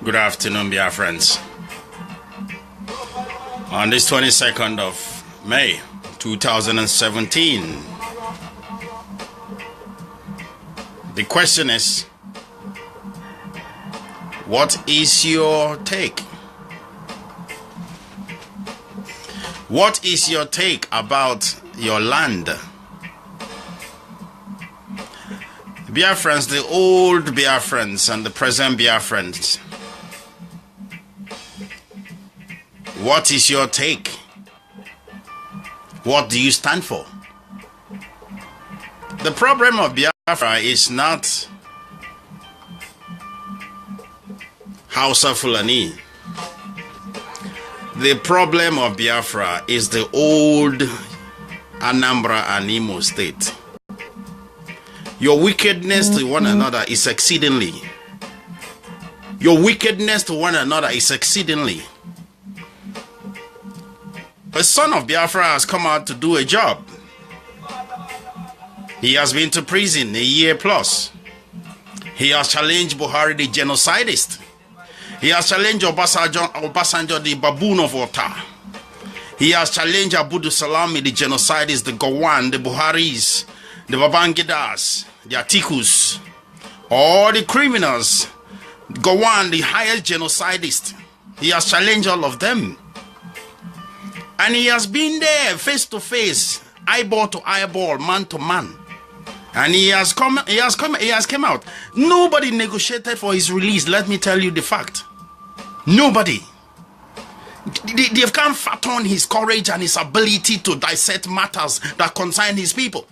Good afternoon, Biafrans. On this 22nd of May, 2017, the question is, what is your take? What is your take about your land? Biafrans, the old Biafrans and the present Biafrans, what is your take? What do you stand for? The problem of Biafra is not Hausa Fulani. The problem of Biafra is the old Anambra and Imo state. Your wickedness to one another is exceedingly. Your wickedness to one another is exceedingly. A son of Biafra has come out to do a job. He has been to prison a year plus. He has challenged Buhari, the genocidist. He has challenged Obasanjo, the baboon of Ota. He has challenged Abudu Salami, the genocidist, the Gowon, the Buharis, the Babangidas, the Atikus, all the criminals. Gowon, the highest genocidist. He has challenged all of them. And he has been there face to face, eyeball to eyeball, man to man. And he has come out. Nobody negotiated for his release. Let me tell you the fact. Nobody. They've come fat on his courage and his ability to dissect matters that concern his people.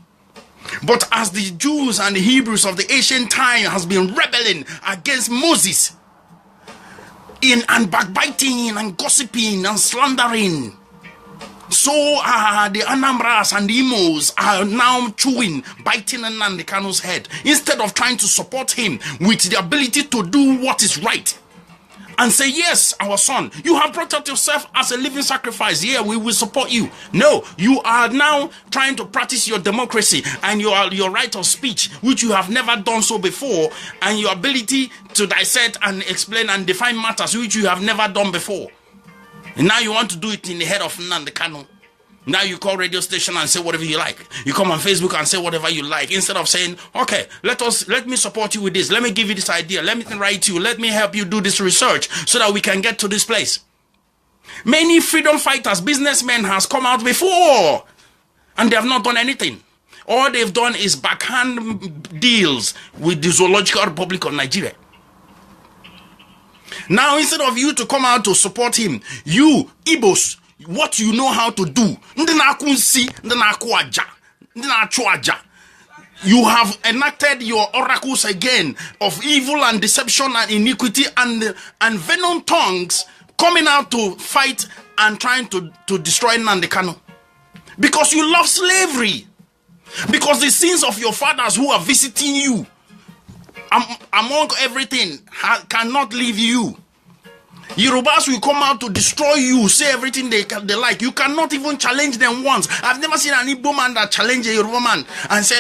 But as the Jews and the Hebrews of the ancient time has been rebelling against Moses and backbiting and gossiping and slandering, so the Anambras and the Imos are now biting Nnamdi Kanu's head instead of trying to support him with the ability to do what is right and say, yes, our son, you have brought out yourself as a living sacrifice. Yeah, we will support you. No, you are now trying to practice your democracy and your right of speech, which you have never done so before, and your ability to dissect and explain and define matters, which you have never done before. And now you want to do it in the head of Nnamdi Kanu. Now you call radio station and say whatever you like. You come on Facebook and say whatever you like, instead of saying, okay, let me support you with this. Let me give you this idea. Let me write you. Let me help you do this research so that we can get to this place. Many freedom fighters, businessmen has come out before and they have not done anything. All they've done is backhand deals with the Zoological Republic of Nigeria. Now, instead of you to come out to support him, you, Igbos, what you know how to do, you have enacted your oracles again of evil and deception and iniquity and venom tongues coming out to fight and trying to destroy Nnamdi Kanu. Because you love slavery. Because the sins of your fathers who are visiting you, among everything, cannot leave you. Yorubas will come out to destroy you, say everything they like. You cannot even challenge them once. I've never seen an Igbo man that challenge a Yoruba man and say,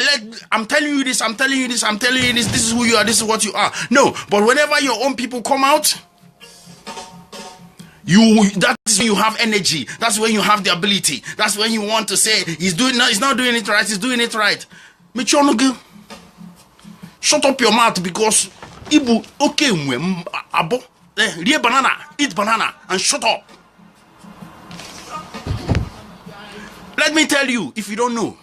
I'm telling you this, this is who you are, this is what you are. No, but whenever your own people come out, that is when you have energy. That's when you have the ability. That's when you want to say, he's not doing it right, he's doing it right. Shut up your mouth, because Ibu, okay, abo, banana, eat banana, and shut up. Let me tell you, if you don't know,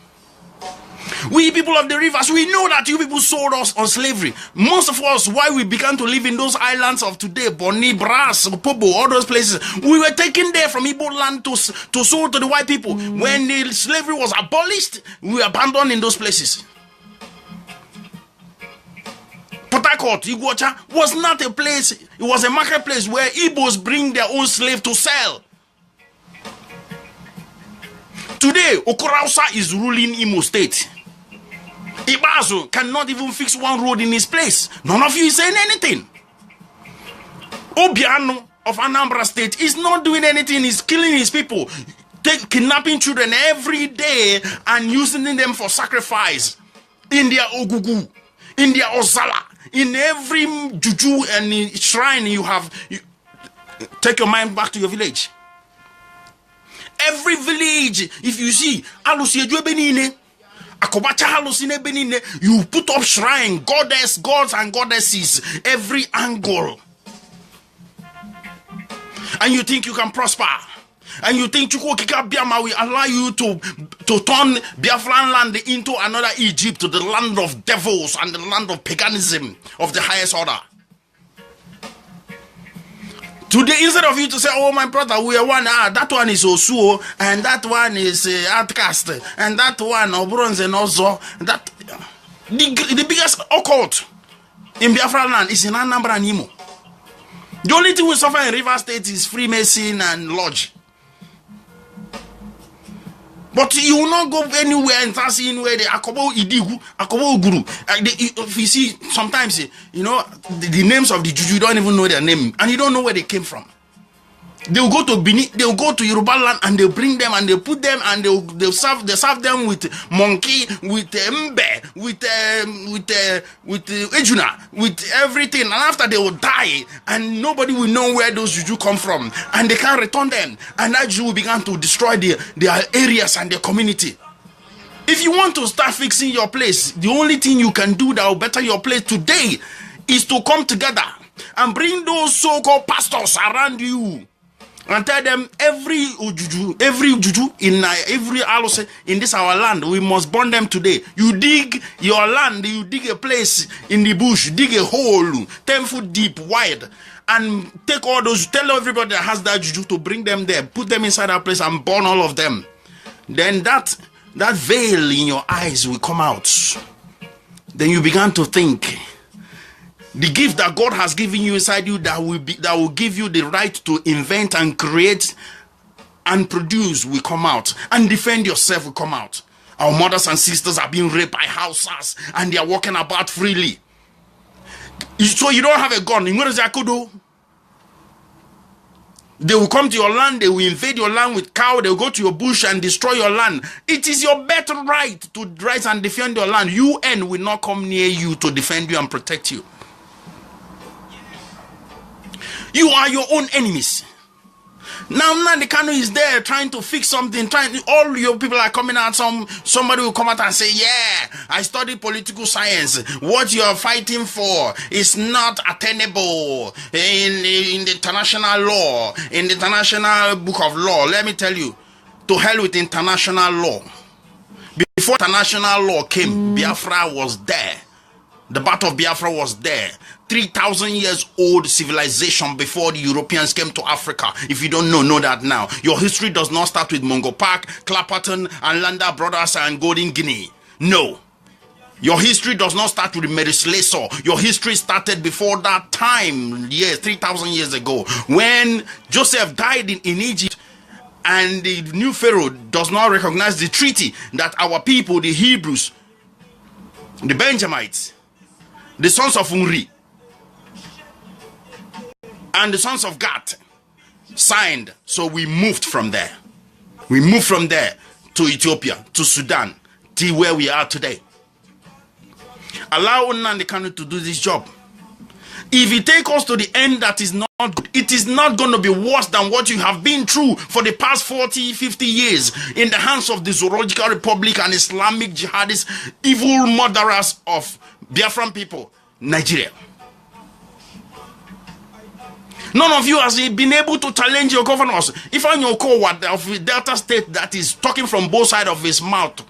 we people of the rivers, we know that you people sold us on slavery. Most of us, why we began to live in those islands of today, Boni, Brass, Pobo, all those places, we were taken there from Igbo land to sold to the white people. When the slavery was abolished, we were abandoned in those places. Port Harcourt, Iguacha, was not a place, it was a marketplace where Igbos bring their own slave to sell. Today, Okorausa is ruling Imo State. Ibazu cannot even fix one road in his place. None of you is saying anything. Obiano of Anambra State is not doing anything. He's killing his people, kidnapping children every day and using them for sacrifice in their Ogugu, in their Ozala, In every juju and shrine take your mind back to your village. Every village, if you see, you put up shrine, gods and goddesses, every angle. And you think you can prosper. And you think Chukwokika Biama will allow you to turn Biafran land into another Egypt, to the land of devils and the land of paganism of the highest order. Today, instead of you to say, oh my brother, we are one, that one is Osuo, and that one is outcast, and that one Bronze and also that the biggest occult in Biafra land is in Anambra and Imo. The only thing we suffer in River State is Freemason and Lodge. But you will not go anywhere and start seeing where the Akobo Idigu, Akobo Guru. If you see, sometimes, you know, the names of the Juju, you don't even know their name. And you don't know where they came from. They'll go to Benin, they'll go to Yoruba land, and they'll bring them, and they'll put them, and they'll serve them with monkey, with mbe, with ejuna, with everything. And after they will die, and nobody will know where those Juju come from, and they can't return them. And that Juju will begin to destroy their areas and their community. If you want to start fixing your place, the only thing you can do that will better your place today is to come together and bring those so-called pastors around you. And tell them every juju in every alose in this our land, we must burn them today. You dig your land, you dig a place in the bush, dig a hole 10 foot deep, wide, and take all those, tell everybody that has that juju to bring them there, put them inside that place and burn all of them. Then that veil in your eyes will come out. Then you begin to think. The gift that God has given you inside you that will give you the right to invent and create and produce will come out, and defend yourself will come out. Our mothers and sisters are being raped by houses and they are walking about freely. So you don't have a gun. They will come to your land, they will invade your land with cow, they will go to your bush and destroy your land. It is your birthright to rise and defend your land. UN will not come near you to defend you and protect you. You are your own enemies. Now the Kanu is there trying to fix something. All your people are coming out. Somebody will come out and say, yeah, I studied political science. What you are fighting for is not attainable in the international law, in the international book of law. Let me tell you, to hell with international law. Before international law came, Biafra was there. The Battle of Biafra was there. 3,000 years old civilization before the Europeans came to Africa. If you don't know that now. Your history does not start with Mungo Park, Clapperton, and Landa Brothers and Golden Guinea. No. Your history does not start with Merislesor. Your history started before that time, 3,000 years ago, when Joseph died in Egypt. And the new Pharaoh does not recognize the treaty that our people, the Hebrews, the Benjamites, the sons of Unri, and the sons of Gad signed. So we moved from there. We moved from there to Ethiopia, to Sudan, to where we are today. Allow Nnamdi Kanu to do this job. If it takes us to the end that is not good, it is not going to be worse than what you have been through for the past 40, 50 years in the hands of the Zoological Republic and Islamic jihadists, evil murderers of Biafran people, Nigeria. None of you has been able to challenge your governors. If I'm your co-word of Delta State that is talking from both sides of his mouth,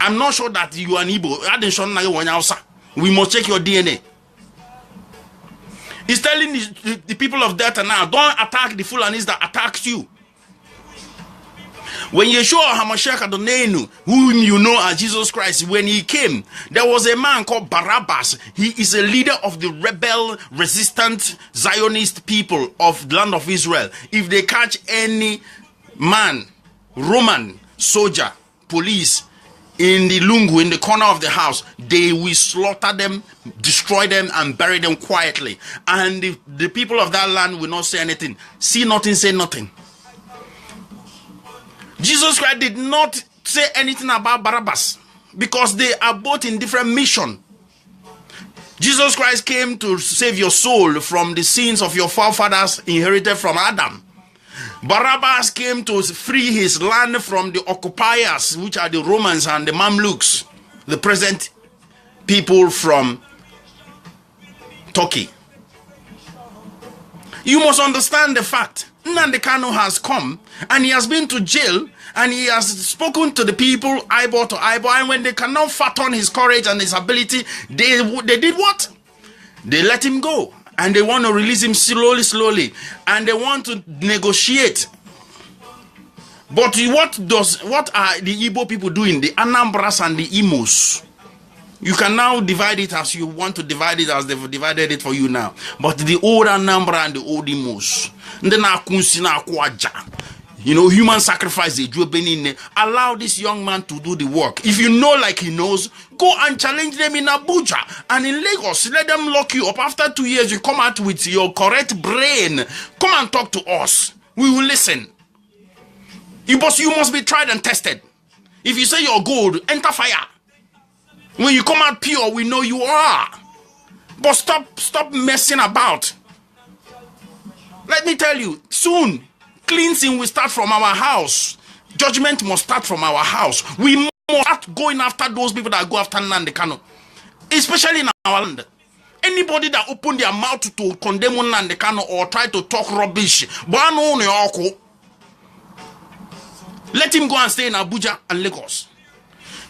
I'm not sure that you are an Igbo. We must check your DNA. He's telling the people of Delta now, don't attack the Fulanis that attacks you. When Yeshua HaMashiach Adonenu, whom you know as Jesus Christ, when he came, there was a man called Barabbas. He is a leader of the rebel, resistant, Zionist people of the land of Israel. If they catch any man, Roman, soldier, police, in the lungu, in the corner of the house, they will slaughter them, destroy them, and bury them quietly. And the people of that land will not say anything. See nothing, say nothing. Jesus Christ did not say anything about Barabbas because they are both in different mission. Jesus Christ came to save your soul from the sins of your forefathers inherited from Adam. Barabbas came to free his land from the occupiers, which are the Romans and the Mamluks, the present people from Turkey. You must understand the fact. Nnamdi Kanu has come and he has been to jail and he has spoken to the people eyeball to eyeball, and when they cannot fathom his courage and his ability, they did what? They let him go, and they want to release him slowly, and they want to negotiate. But what are the Igbo people doing? The Anambras and the Imos. You can now divide it as you want to divide it, as they've divided it for you now. But the old Anambra and the old Imos, human sacrifice, allow this young man to do the work. If you know like he knows, go and challenge them in Abuja and in Lagos. Let them lock you up. After 2 years, you come out with your correct brain. Come and talk to us. We will listen. You must be tried and tested. If you say you're good, enter fire. When you come out pure, we know you are. But stop messing about. Let me tell you, soon, cleansing will start from our house. Judgment must start from our house. We must start going after those people that go after Nnamdi Kanu, especially in our land. Anybody that open their mouth to condemn Nnamdi Kanu or try to talk rubbish, let him go and stay in Abuja and Lagos.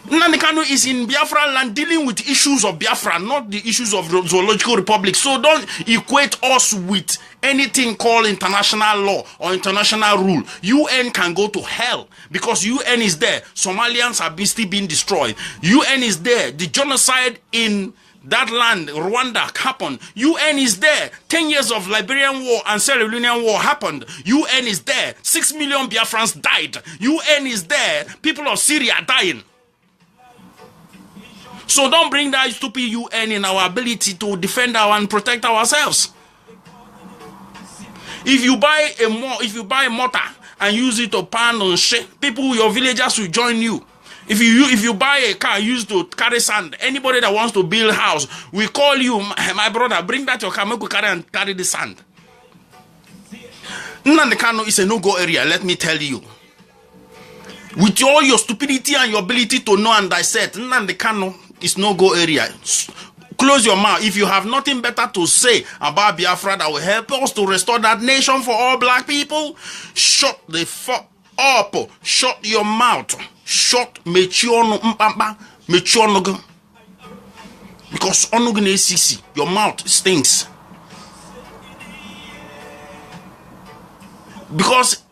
Nnamdi Kanu is in Biafra land dealing with issues of Biafra, not the issues of the Zoological Republic. So don't equate us with anything called international law or international rule. UN can go to hell because UN is there. Somalians are still being destroyed. UN is there. The genocide in that land, Rwanda, happened. UN is there. 10 years of Liberian war and Sierra Leonean war happened. UN is there. 6 million Biafrans died. UN is there. People of Syria are dying. So don't bring that stupid UN in our ability to defend and protect ourselves. If you buy a mortar and use it to pound on shit, people, your villagers will join you. If you buy a car used to carry sand, anybody that wants to build a house, we call you, my brother, bring that your car, make we carry the sand. Nnamdi Kanu is a no-go area, let me tell you. With all your stupidity and your ability to know and dissect, Nnamdi Kanu is no-go area. Close your mouth. If you have nothing better to say about Biafra that will help us to restore that nation for all black people, shut the fuck up. Shut your mouth. Shut because your mouth stinks. Because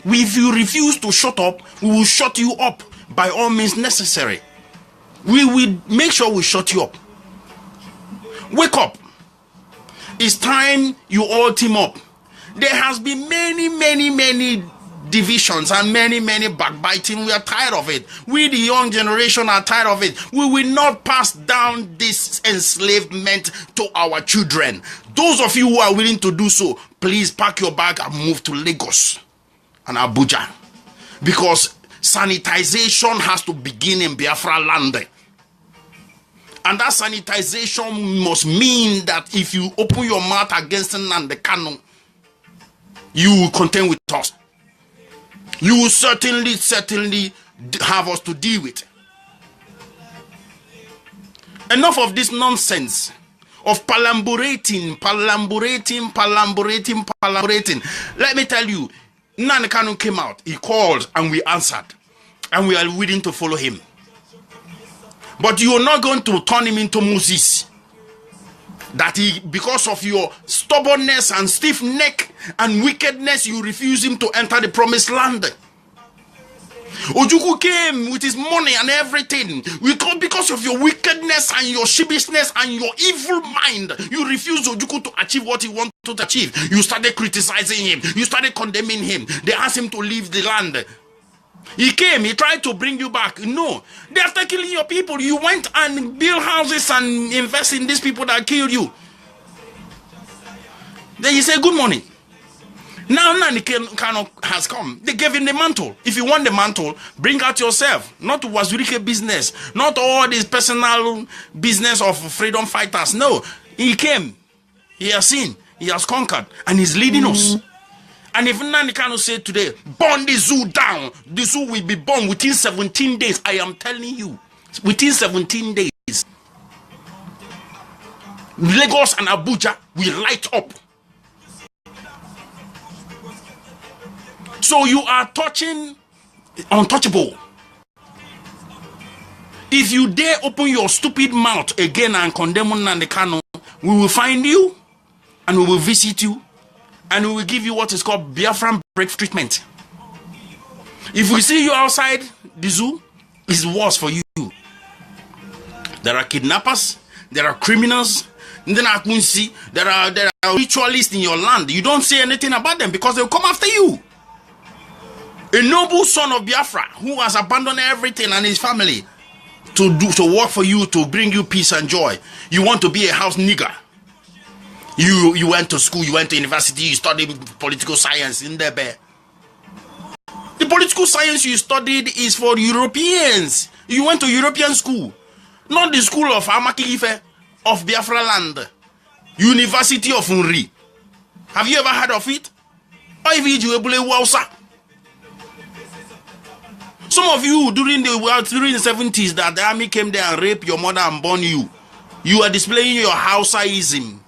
if you refuse to shut up, we will shut you up by all means necessary. We will make sure we shut you up. Wake up. It's time you all team up. There has been many divisions and many backbiting. We are tired of it. We, the young generation, are tired of it. We will not pass down this enslavement to our children. Those of you who are willing to do so, please pack your bag and move to Lagos and Abuja. Because sanitization has to begin in Biafra land. And that sanitization must mean that if you open your mouth against Nnamdi Kanu, you will contend with us. You will certainly have us to deal with. Enough of this nonsense of palamburating. Let me tell you, Nnamdi Kanu came out, he called, and we answered. And we are willing to follow him. But you are not going to turn him into Moses. That because of your stubbornness and stiff neck and wickedness, you refuse him to enter the promised land. Ojukwu came with his money and everything. Because of your wickedness and your sheepishness and your evil mind, you refused Ojukwu to achieve what he wanted to achieve. You started criticizing him. You started condemning him. They asked him to leave the land. He came, he tried to bring you back. No, they are killing your people. You went and built houses and invest in these people that killed you. Then he said, good morning. Now Nani Kano has come. They gave him the mantle. If you want the mantle, bring out yourself. Not Wazurike business. Not all this personal business of freedom fighters. No. He came. He has seen. He has conquered. And he's leading us. And if Nani Kano said today, burn the zoo down, the zoo will be burned within 17 days. I am telling you. Within 17 days. Lagos and Abuja will light up. So you are touching untouchable. If you dare open your stupid mouth again and condemn Nnamdi Kanu, we will find you and we will visit you and we will give you what is called Biafran break treatment. If we see you outside the zoo, it's worse for you. There are kidnappers, there are criminals, there are ritualists in your land. You don't say anything about them because they'll come after you. A noble son of Biafra who has abandoned everything and his family to work for you, to bring you peace and joy. You want to be a house nigger. You went to school, you went to university, you studied political science in there. The political science you studied is for Europeans. You went to European school, not the school of Amaki Ife of Biafra land. University of Unri. Have you ever heard of it? Some of you during the 70s that the army came there and raped your mother and born you. You are displaying your Hausaism.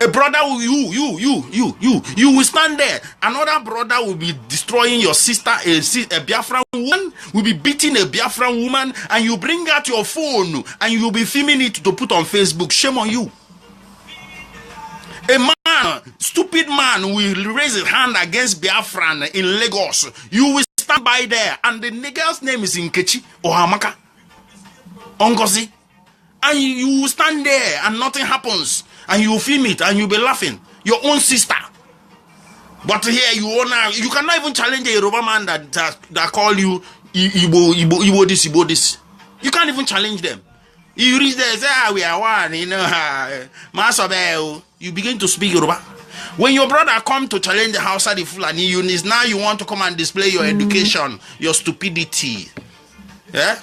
A brother will you will stand there. Another brother will be destroying your sister, a Biafran woman will be beating a Biafran woman, and you bring out your phone and you will be filming it to put on Facebook. Shame on you. A man, stupid man, will raise his hand against Biafran in Lagos. You will stand by there, and the nigger's name is Nkechi or Hamaka, Ongozi, and you will stand there and nothing happens, and you will film it and you'll be laughing. Your own sister. But here you cannot even challenge a Yoruba man that call you Igbo this. You can't even challenge them. You reach there, say, we are one, you begin to speak Yoruba. When your brother come to challenge the house of the Fulani units, now you want to come and display your education, your stupidity. Yeah?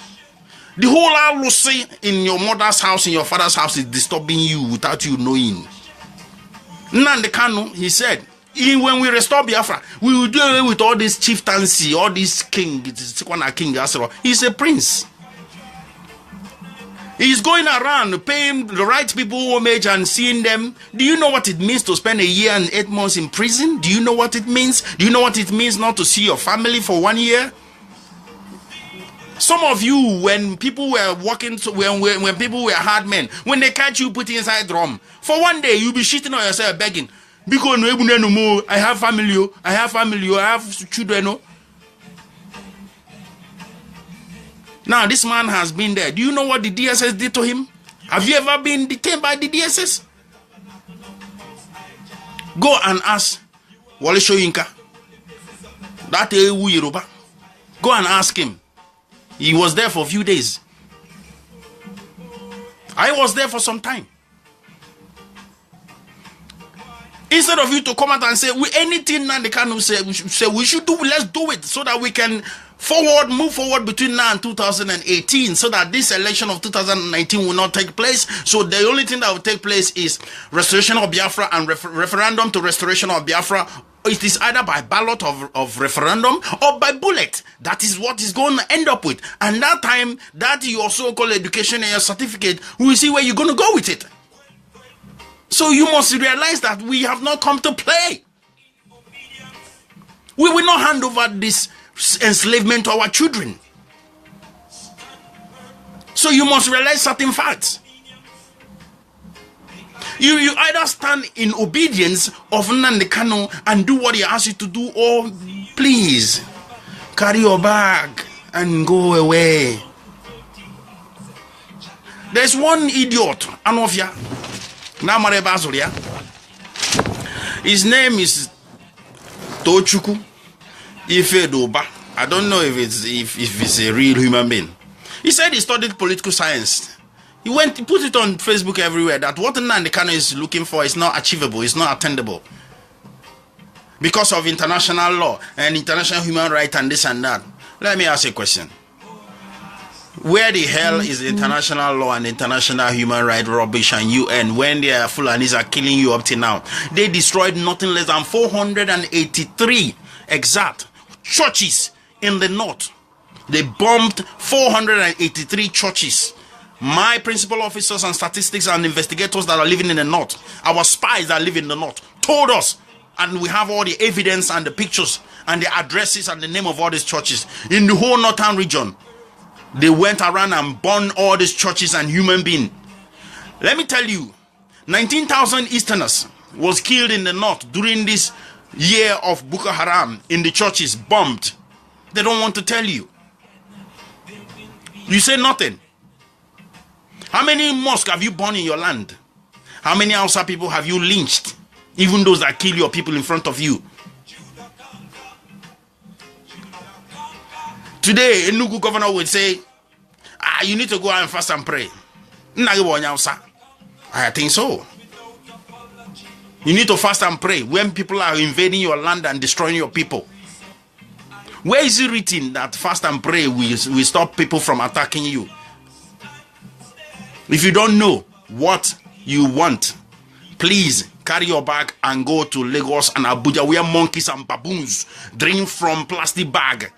The whole Alusi in your mother's house, in your father's house is disturbing you without you knowing. Nnamdi Kanu, he said, when we restore Biafra, we will do away with all this chieftaincy, all this king, he's a prince. He's going around paying the right people homage and seeing them. Do you know what it means to spend a year and 8 months in prison? Do you know what it means? Do you know what it means not to see your family for 1 year? Some of you, when people were working, when people were hard men, when they catch you put inside drum, for 1 day you'll be shitting on yourself begging. Because I have family, I have children. Now, this man has been there. Do you know what the DSS did to him? Have you ever been detained by the DSS? Go and ask Wale Soyinka. That Ewu Yoruba. Go and ask him. He was there for a few days. I was there for some time. Instead of you to come out and say, anything Nnamdi Kanu say we should do, let's do it so that we can move forward between now and 2018, so that this election of 2019 will not take place. So the only thing that will take place is restoration of Biafra and referendum to restoration of Biafra. It is either by ballot of referendum or by bullet. That is what is going to end up with. And that time, that your so-called education and your certificate, we will see where you're going to go with it. So you must realize that we have not come to play. We will not hand over this enslavement to our children. So you must realize certain facts. You either stand in obedience of Nnamdi Kanu and do what he asks you to do, or please carry your bag and go away. There's one idiot, Anofia. His name is Tochukwu Ifedoba. I don't know if it's a real human being. He said he studied political science. He put it on Facebook everywhere that what Nnamdi Kanu is looking for is not achievable, it's not attainable. because of international law and international human rights and this and that. Let me ask you a question. Where the hell is international law and international human rights rubbish and UN when their Fulanis are killing you up till now? They destroyed nothing less than 483 exact churches in the north. They bombed 483 churches. My principal officers and statistics and investigators that are living in the north, our spies that live in the north, told us, and we have all the evidence and the pictures and the addresses and the name of all these churches in the whole northern region. They went around and burned all these churches and human beings. Let me tell you, 19,000 Easterners was killed in the north during this year of Boko Haram in the churches, bombed. They don't want to tell you. You say nothing. How many mosques have you burned in your land? How many Hausa people have you lynched? Even those that kill your people in front of you. Today, a Enugu governor would say, you need to go out and fast and pray. I think so. You need to fast and pray when people are invading your land and destroying your people. Where is it written that fast and pray will stop people from attacking you? If you don't know what you want, please carry your bag and go to Lagos and Abuja where monkeys and baboons drink from plastic bag.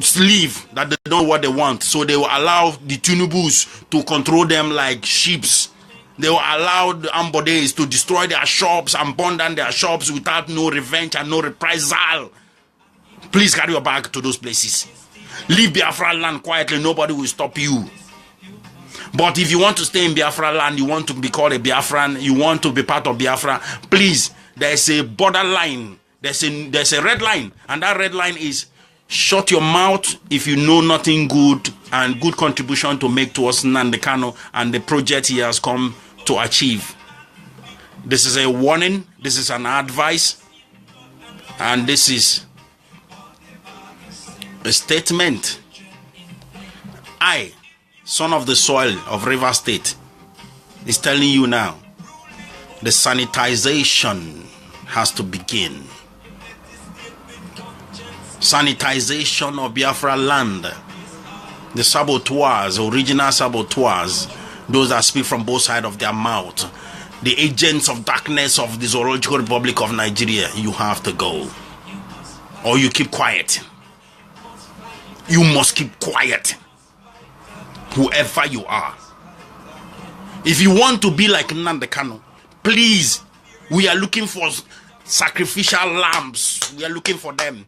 Sleeve that they don't know what they want, so they will allow the Tunubus to control them like sheep. They will allow the Ambodés to destroy their shops and burn down their shops without no revenge and no reprisal. Please carry your bag to those places. Leave Biafra land quietly, nobody will stop you. But if you want to stay in Biafra land, you want to be called a Biafran, you want to be part of Biafra, please, there's a borderline, there's a red line, and that red line is shut your mouth if you know nothing good and good contribution to make towards Nnamdi Kanu and the project he has come to achieve. This is a warning, this is an advice, and this is a statement. I, son of the soil of River State, is telling you now, the sanitization has to begin. Sanitization of Biafra land. The saboteurs, original saboteurs, those that speak from both sides of their mouth, the agents of darkness of the Zoological Republic of Nigeria, you have to go. Or you keep quiet. You must keep quiet. Whoever you are. If you want to be like Nnamdi Kanu, please, we are looking for sacrificial lambs. We are looking for them.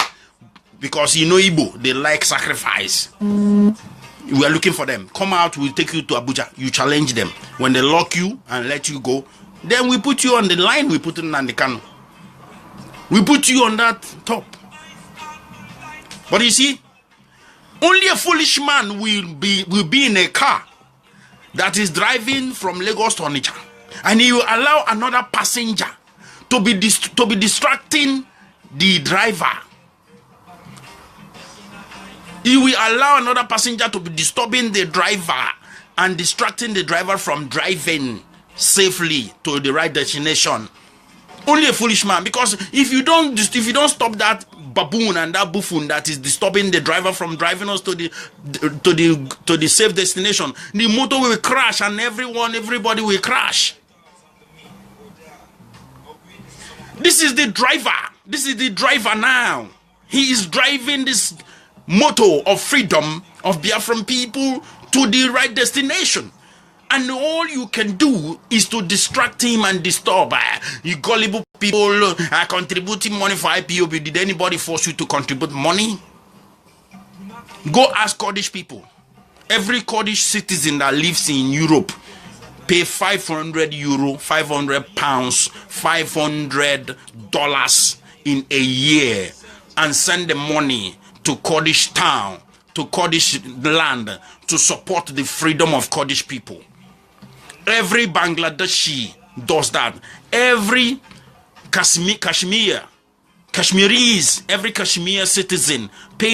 Because you know Igbo, they like sacrifice. We are looking for them. Come out, we'll take you to Abuja. You challenge them. When they lock you and let you go, then we put you on the line, we put in Nnamdi Kanu. We put you on that top. But you see, only a foolish man will be in a car that is driving from Lagos to Onitsha, and he will allow another passenger to be distracting the driver. He will allow another passenger to be disturbing the driver and distracting the driver from driving safely to the right destination. Only a foolish man, because if you don't stop that baboon and that buffoon that is disturbing the driver from driving us to the safe destination, the motor will crash and everybody will crash. This is the driver. This is the driver now. He is driving this motto of freedom of Biafran people to the right destination. And all you can do is to distract him and disturb. You gullible people contributing money for IPOB. Did anybody force you to contribute money? Go ask Kurdish people. Every Kurdish citizen that lives in Europe pay 500 euro, 500 pounds, $500 in a year and send the money to Kurdish town, to Kurdish land, to support the freedom of Kurdish people. Every Bangladeshi does that. Every Kashmiris, every Kashmir citizen pays